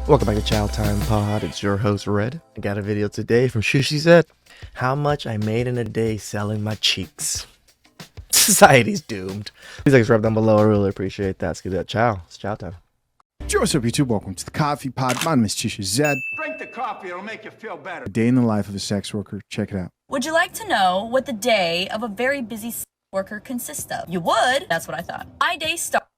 Welcome back to TheChowTimePod. It's your host, Red. I got a video today from She Said, how much I made in a day selling my cheeks. Society's doomed. Please like, subscribe down below. I really appreciate that. Let's get that. Ciao. It's chow time. What's up, YouTube? Welcome to the Coffee Pod. My name is Tisha Zed. Drink the coffee, it'll make you feel better. A day in the life of a sex worker. Check it out. Would you like to know what the day of a very busy sex worker consists of? You would? That's what I thought. My day started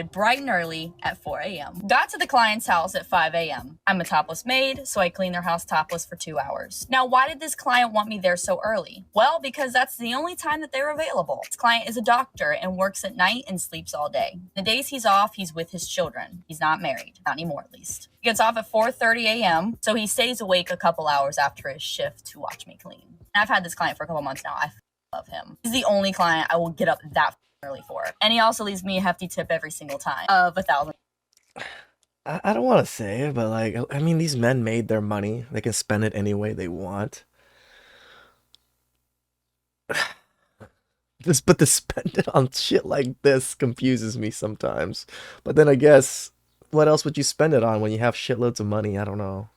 bright and early at 4 a.m. Got to the client's house at 5 a.m. I'm a topless maid, so I clean their house topless for 2 hours. Now, why did this client want me there so early? Well, because that's the only time that they're available. This client is a doctor and works at night and sleeps all day. The days he's off, he's with his children. He's not married, not anymore at least. He gets off at 4:30 a.m., so he stays awake a couple hours after his shift to watch me clean. And I've had this client for a couple months now. I love him. He's the only client I will get up that early for. And he also leaves me a hefty tip every single time of $1,000. I don't want to say it, but like, I mean, these men made their money. They can spend it any way they want. But to spend it on shit like this confuses me sometimes. But then I guess, what else would you spend it on when you have shitloads of money? I don't know.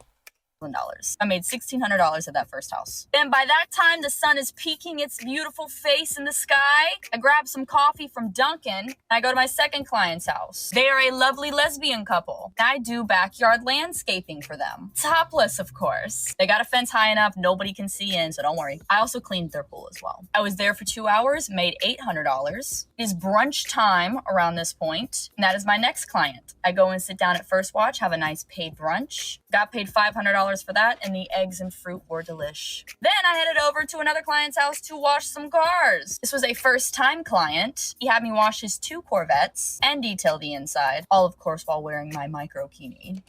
I made $1,600 at that first house. Then by that time, the sun is peeking its beautiful face in the sky. I grab some coffee from Dunkin', and I go to my second client's house. They are a lovely lesbian couple. I do backyard landscaping for them. Topless, of course. They got a fence high enough, nobody can see in, so don't worry. I also cleaned their pool as well. I was there for 2 hours, made $800. It is brunch time around this point, and that is my next client. I go and sit down at First Watch, have a nice paid brunch. Got paid $500 for that, and the eggs and fruit were delish. Then I headed over to another client's house to wash some cars. This was a first-time client. He had me wash his 2 Corvettes and detail the inside, all of course while wearing my micro-bikini.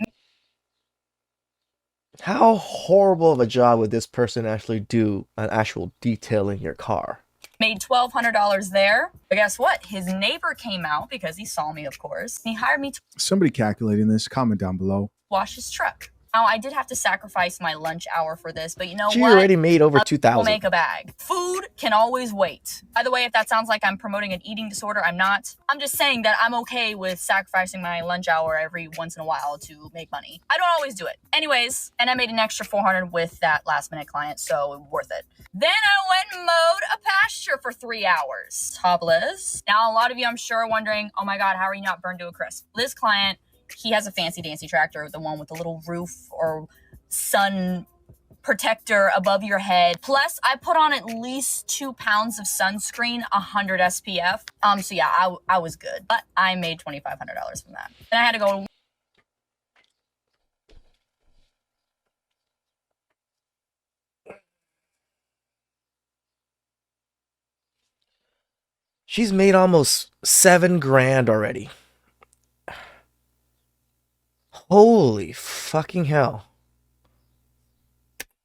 How horrible of a job would this person actually do an actual detailing your car? Made $1,200 there. But guess what? His neighbor came out because he saw me, of course. He hired me to Somebody calculating this, comment down below. wash his truck. Now, I did have to sacrifice my lunch hour for this, but you know She what? already made over We'll 2,000. make a bag. Food can always wait. By the way, if that sounds like I'm promoting an eating disorder, I'm not. I'm just saying that I'm okay with sacrificing my lunch hour every once in a while to make money. I don't always do it. Anyways, and I made an extra $400 with that last minute client, so worth it. Then I went and mowed a pasture for 3 hours. Topless. Now, a lot of you, I'm sure, are wondering, oh my God, how are you not burned to a crisp? This client, he has a fancy dancy tractor, the one with the little roof or sun protector above your head. Plus, I put on at least 2 pounds of sunscreen, 100 SPF. So yeah, I was good, but I made $2,500 from that. Then I had to go. She's made almost $7,000 already. Holy fucking hell.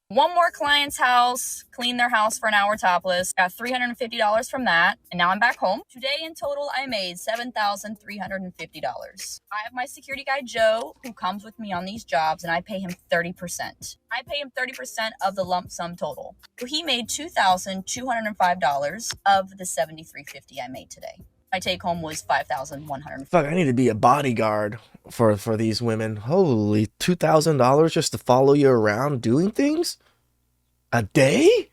One more client's house, cleaned their house for an hour topless, got $350 from that, and now I'm back home. Today in total, I made $7,350. I have my security guy, Joe, who comes with me on these jobs, and I pay him 30%. I pay him 30% of the lump sum total. So he made $2,205 of the $7,350 I made today. My take home was $5,100. Fuck, I need to be a bodyguard for these women. Holy, $2,000 just to follow you around doing things? A day?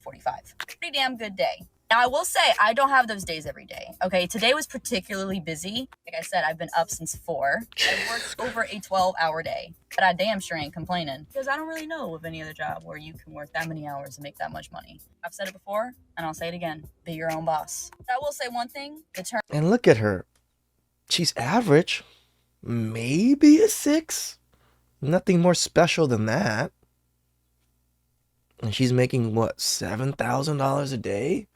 45. Pretty damn good day. Now, I will say, I don't have those days every day. Okay, today was particularly busy. Like I said, I've been up since 4. I worked over a 12-hour day. But I damn sure ain't complaining. Because I don't really know of any other job where you can work that many hours and make that much money. I've said it before, and I'll say it again. Be your own boss. I will say one thing. And look at her. She's average. Maybe a 6. Nothing more special than that. And she's making, what, $7,000 a day?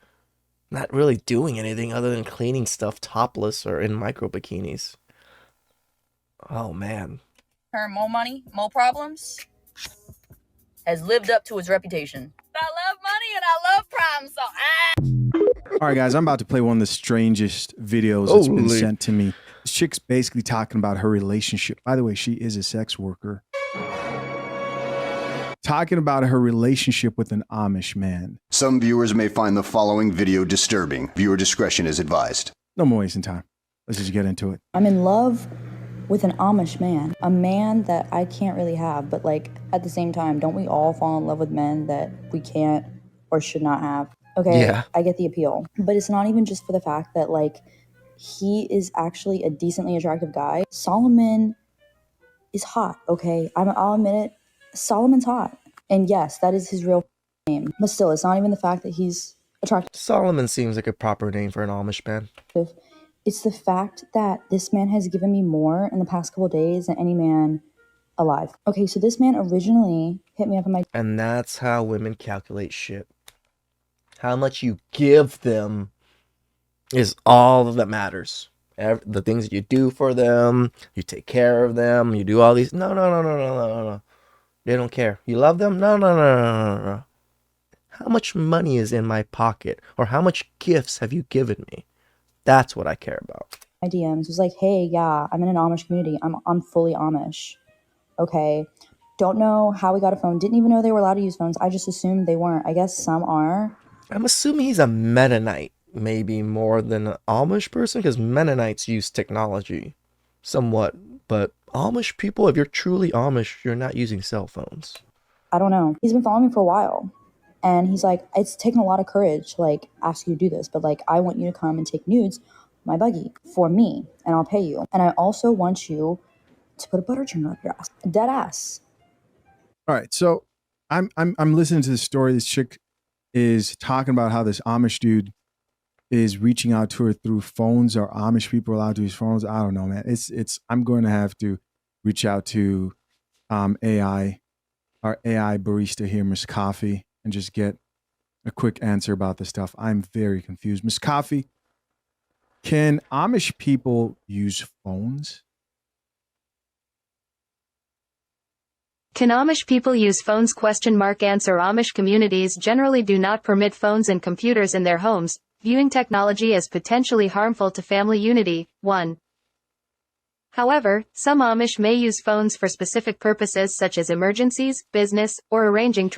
Not really doing anything other than cleaning stuff topless or in micro bikinis. Oh, man. Her more money, more problems, has lived up to its reputation. I love money and I love problems, so All right, guys, I'm about to play one of the strangest videos that's been Holy. sent to me. This chick's basically talking about her relationship. By the way, she is a sex worker. Talking about her relationship with an Amish man. Some viewers may find the following video disturbing. Viewer discretion is advised. No more wasting time. Let's just get into it. I'm in love with an Amish man, a man that I can't really have, but like at the same time, don't we all fall in love with men that we can't or should not have? Okay, Yeah. I get the appeal, but it's not even just for the fact that like he is actually a decently attractive guy. Solomon is hot, okay? I'll admit it. Solomon's hot. And yes, that is his real name. But still, it's not even the fact that he's attractive. Solomon seems like a proper name for an Amish man. It's the fact that this man has given me more in the past couple days than any man alive. Okay, so this man originally hit me up on my... And that's how women calculate shit. How much you give them is all that matters. The things that you do for them, you take care of them, you do all these. No. They don't care. You love them? No. How much money is in my pocket? Or how much gifts have you given me? That's what I care about. My DMs was like, hey, yeah, I'm in an Amish community. I'm fully Amish. Okay. Don't know how we got a phone. Didn't even know they were allowed to use phones. I just assumed they weren't. I guess some are. I'm assuming he's a Mennonite, maybe more than an Amish person, because Mennonites use technology somewhat. But Amish people, if you're truly Amish, you're not using cell phones. I don't know. He's been following me for a while. And he's like, it's taken a lot of courage to like ask you to do this, but like I want you to come and take nudes my buggy for me and I'll pay you. And I also want you to put a butter churner up your ass. Dead ass. All right, so I'm listening to this story. This chick is talking about how this Amish dude is reaching out to her through phones. Are Amish people allowed to use phones? I don't know, man. It's I'm going to have to reach out to AI, our AI barista here, Miss Coffee, and just get a quick answer about this stuff. I'm very confused. Miss Coffee, can Amish people use phones? Can Amish people use phones? Answer. Amish communities generally do not permit phones and computers in their homes, viewing technology as potentially harmful to family unity. 1. However, some Amish may use phones for specific purposes such as emergencies, business, or arranging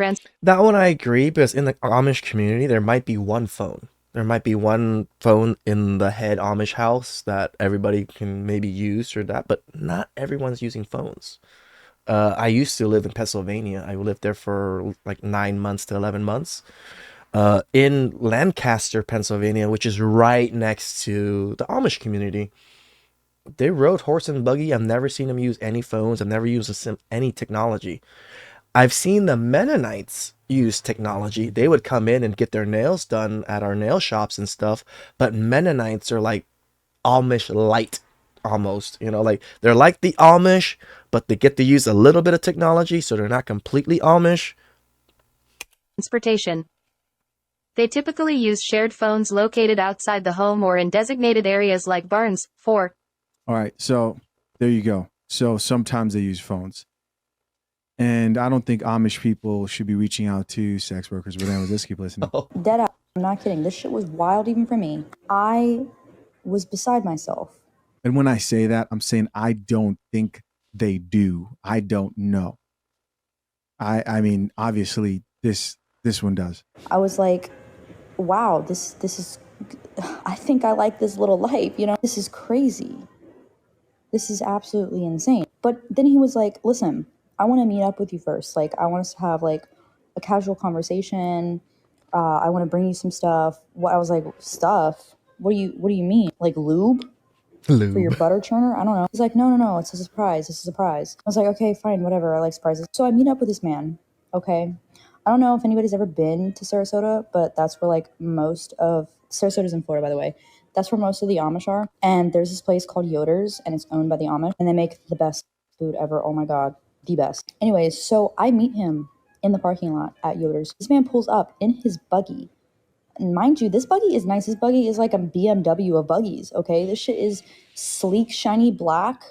That one I agree, because in the Amish community, there might be one phone. There might be one phone in the head Amish house that everybody can maybe use or that, but not everyone's using phones. I used to live in Pennsylvania. I lived there for like 9 months to 11 months. In Lancaster, Pennsylvania, which is right next to the Amish community. They rode horse and buggy. I've never seen them use any phones. I've never used any technology. I've seen the Mennonites use technology. They would come in and get their nails done at our nail shops and stuff. But Mennonites are like Amish light, almost. You know, like they're like the Amish, but they get to use a little bit of technology, so they're not completely Amish. Transportation. They typically use shared phones located outside the home or in designated areas like barns. 4. All right, so there you go. So sometimes they use phones. And I don't think Amish people should be reaching out to sex workers, but then just keep listening. Dead ass. I'm not kidding. This shit was wild even for me. I was beside myself. And when I say that, I'm saying I don't think they do. I don't know. I mean, obviously this one does. I was like, wow, this is, I think I like this little life, you know? This is crazy. This is absolutely insane. But then he was like, listen, I want to meet up with you first. Like, I want us to have like a casual conversation. I want to bring you some stuff. What I was like, stuff? What do you mean? Like lube? For your butter churner? I don't know. He's like, no, it's a surprise. It's a surprise. I was like, okay, fine, whatever. I like surprises. So I meet up with this man. Okay. I don't know if anybody's ever been to Sarasota, but that's where like most of Sarasota's in Florida, by the way. That's where most of the Amish are. And there's this place called Yoder's, and it's owned by the Amish, and they make the best food ever. Oh my God, the best. Anyways, so I meet him in the parking lot at Yoder's. This man pulls up in his buggy. And mind you, this buggy is nice. This buggy is like a BMW of buggies, okay? This shit is sleek, shiny black,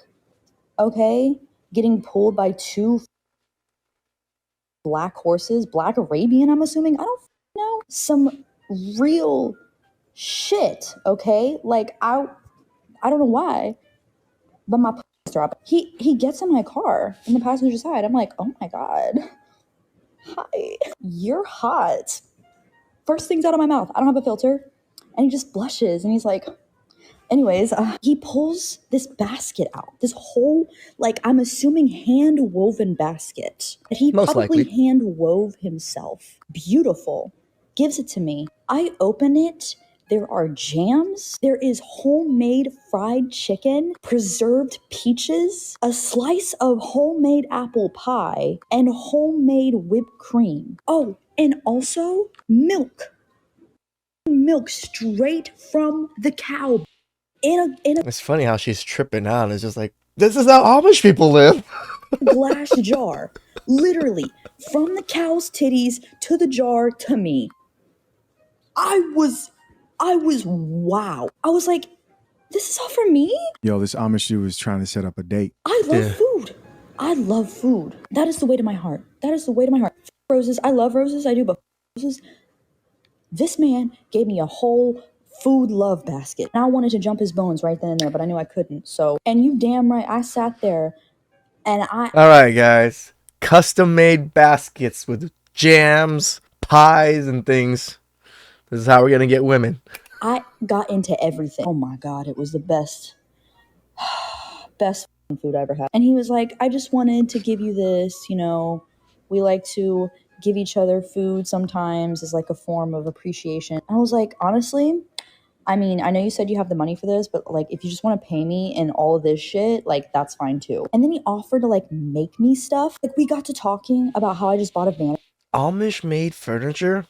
okay? Getting pulled by 2 black horses, black Arabian, I'm assuming. I don't know. Some real shit, okay? Like, I don't know why, but my drop. He gets in my car in the passenger side. I'm like, oh my God. Hi. You're hot. First things out of my mouth. I don't have a filter. And he just blushes and he's like, Anyways, he pulls this basket out, this whole, like, I'm assuming hand woven basket that he Most probably likely. hand wove himself. Beautiful. Gives it to me. I open it. There are jams. There is homemade fried chicken, preserved peaches, a slice of homemade apple pie, and homemade whipped cream. Oh, and also milk. Milk straight from the cow in It's funny how she's tripping out. It's just like, this is how Amish people live. a glass jar. Literally, from the cow's titties to the jar to me. I was wow. I was like, this is all for me? Yo, this Amish dude was trying to set up a date. I love Yeah. food. I love food. That is the way to my heart. That is the way to my heart. Roses. I love roses. I do, but roses. This man gave me a whole food love basket. And I wanted to jump his bones right then and there, but I knew I couldn't. So, and you damn right, I sat there and All right, guys. Custom made baskets with jams, pies, and things. This is how we're going to get women. I got into everything. Oh my God, it was the best, best food I ever had. And he was like, I just wanted to give you this, you know, we like to give each other food sometimes as like a form of appreciation. I was like, honestly, I mean, I know you said you have the money for this, but like if you just want to pay me and all of this shit, like that's fine too. And then he offered to like make me stuff. Like we got to talking about how I just bought a van. Amish made furniture?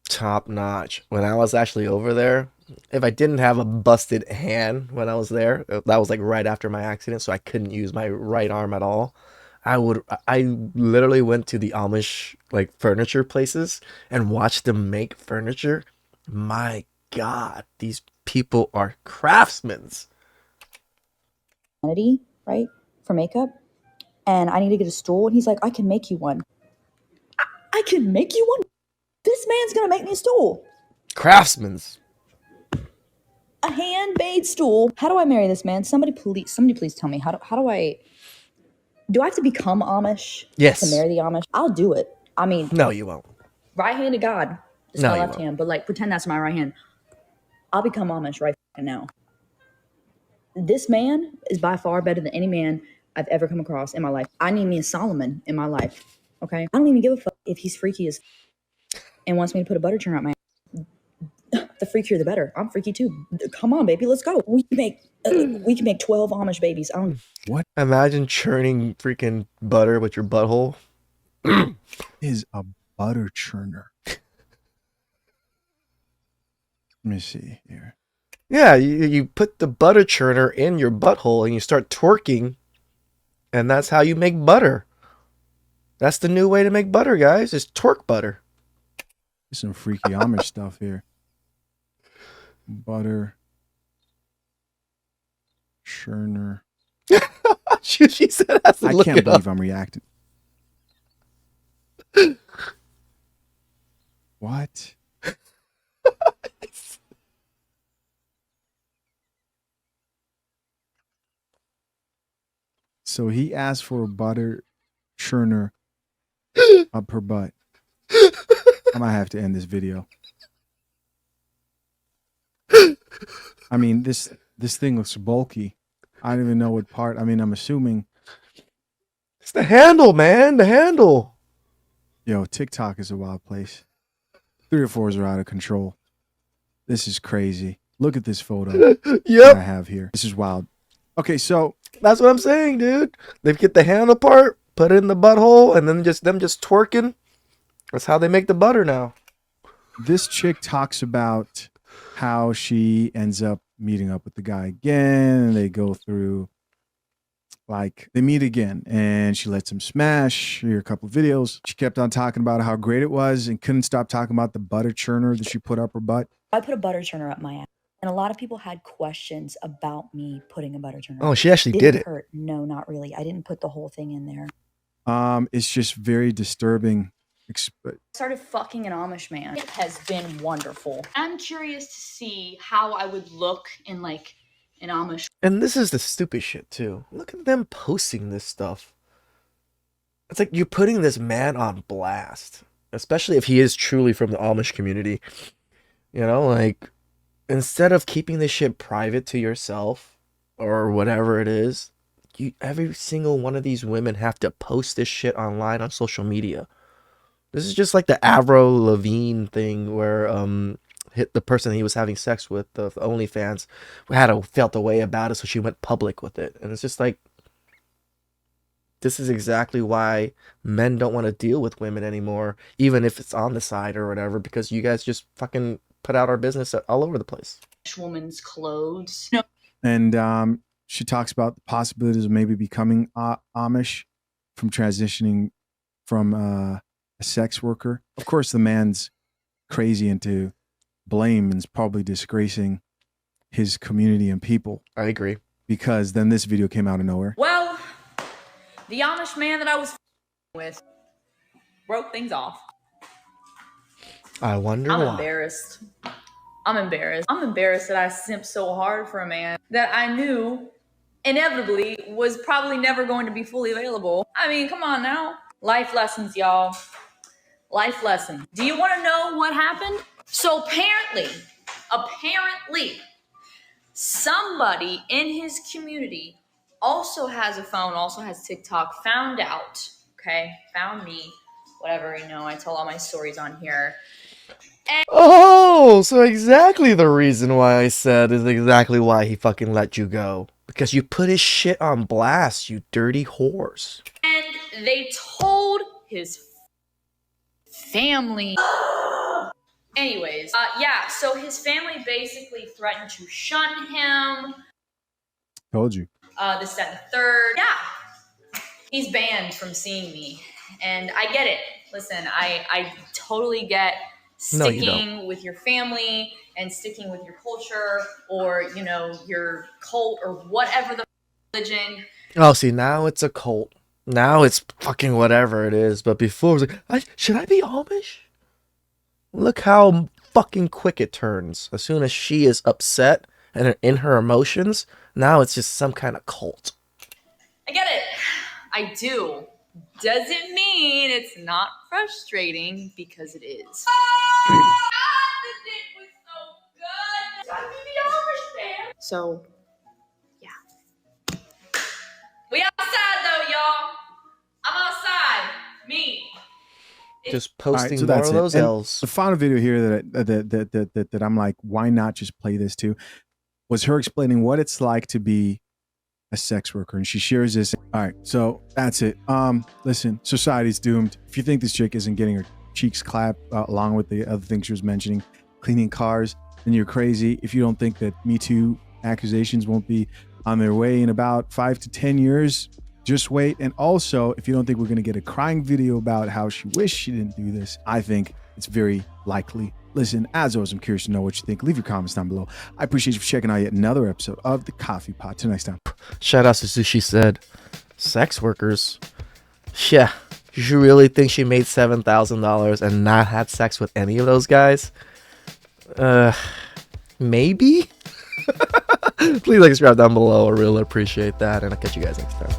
Top notch. When I was actually over there, if I didn't have a busted hand when I was there, that was like right after my accident, so I couldn't use my right arm at all. I literally went to the Amish like furniture places and watched them make furniture. My God, these people are craftsmen. Vanity, right? For makeup. And I need to get a stool. And he's like, I can make you one. I can make you one? This man's gonna make me a stool. Craftsmen. A handmade stool. How do I marry this man? Somebody please tell me. How do I have to become Amish Yes. to marry the Amish? I'll do it. I mean, No, you won't. right hand to God. It's No, my you left won't. hand, but like pretend that's my right hand. I'll become Amish right now. This man is by far better than any man I've ever come across in my life. I need me a Solomon in my life. Okay? I don't even give a fuck if he's freaky as and wants me to put a butter churn out my ass. The freakier the better. I'm freaky too. Come on, baby, let's go. We can make 12 Amish babies. I don't What Imagine churning freaking butter with your butthole. is a butter churner? Let me see here. Yeah, you put the butter churner in your butthole and you start twerking, and that's how you make butter. That's the new way to make butter, guys, is twerk butter. There's some freaky Amish stuff here. Butter churner. She said has to I look can't it up. believe I'm reacting. What? So he asked for a butter churner up her butt. I might have to end this video. I mean, this thing looks bulky. I don't even know what part. I mean, I'm assuming. It's the handle, man, the handle. Yo, TikTok is a wild place. 3 or 4s are out of control. This is crazy. Look at this photo that I Yep, have here. This is wild. Okay, so that's what I'm saying, dude. They get the handle part, put it in the butthole, and then just twerking. That's how they make the butter now. this chick talks about how she ends up meeting up with the guy again, and they go through, like, they meet again, and she lets him smash. Here are a couple of videos. She kept on talking about how great it was and couldn't stop talking about the butter churner that she put up her butt. I put a butter churner up my ass. And a lot of people had questions about me putting a butter churner. Oh, she actually Did did it it. hurt? No, not really. I didn't put the whole thing in there. It's just very disturbing. Started fucking an Amish man. It has been wonderful. I'm curious to see how I would look in like an Amish. And this is the stupid shit too. Look at them posting this stuff. It's like you're putting this man on blast, especially if he is truly from the Amish community. You know, like instead of keeping this shit private to yourself or whatever it is, every single one of these women have to post this shit online on social media. This is just like the Avril Lavigne thing where hit the person he was having sex with, the OnlyFans, felt a way about it, so she went public with it. And it's just like, this is exactly why men don't want to deal with women anymore, even if it's on the side or whatever, because you guys just fucking put out our business all over the place. Woman's clothes. And she talks about the possibilities of maybe becoming Amish from transitioning from a sex worker. Of course, the man's crazy into blame and is probably disgracing his community and people. I agree. Because then this video came out of nowhere. Well, the Amish man that I was with broke things off. I wonder I'm why. embarrassed. I'm embarrassed that I simped so hard for a man that I knew inevitably was probably never going to be fully available. I mean, come on now. Life lessons, y'all. Life lessons. Do you want to know what happened? So apparently, somebody in his community also has a phone, also has TikTok, found me, whatever, I tell all my stories on here. Oh, so exactly the reason why I said is exactly why he fucking let you go. Because you put his shit on blast, you dirty whores. And they told his family. Anyways, so his family basically threatened to shun him. Told you. This, that, and the third. Yeah. He's banned from seeing me. And I get it. Listen, I totally get sticking with your family and sticking with your culture or, your cult or whatever the religion. Oh, see, now it's a cult. Now it's fucking whatever it is. But before it was like, should I be Amish? Look how fucking quick it turns. As soon as she is upset and in her emotions, now it's just some kind of cult. I get it. I do. Doesn't mean it's not frustrating, because it is. The dick was so good. Gotta be the Amish man. So, yeah. We outside though, y'all. I'm outside. Me. Just posting so more that's of those it. L's. The final video here that I'm like, why not just play this too, was her explaining what it's like to be a sex worker, and she shares this. All right, so that's it. Listen, society's doomed. If you think this chick isn't getting her cheeks clapped along with the other things she was mentioning, cleaning cars, then you're crazy. If you don't think that Me Too accusations won't be on their way in about 5 to 10 years, just wait. And also, if you don't think we're going to get a crying video about how she wished she didn't do this, I think it's very likely. Listen, as always, I'm curious to know what you think. Leave your comments down below. I appreciate you for checking out yet another episode of The Coffee Pot. Till next time. Shout out to Sushi Said. Sex workers. Yeah. You really think she made $7,000 and not had sex with any of those guys? Maybe? Please subscribe down below. I really appreciate that. And I'll catch you guys next time.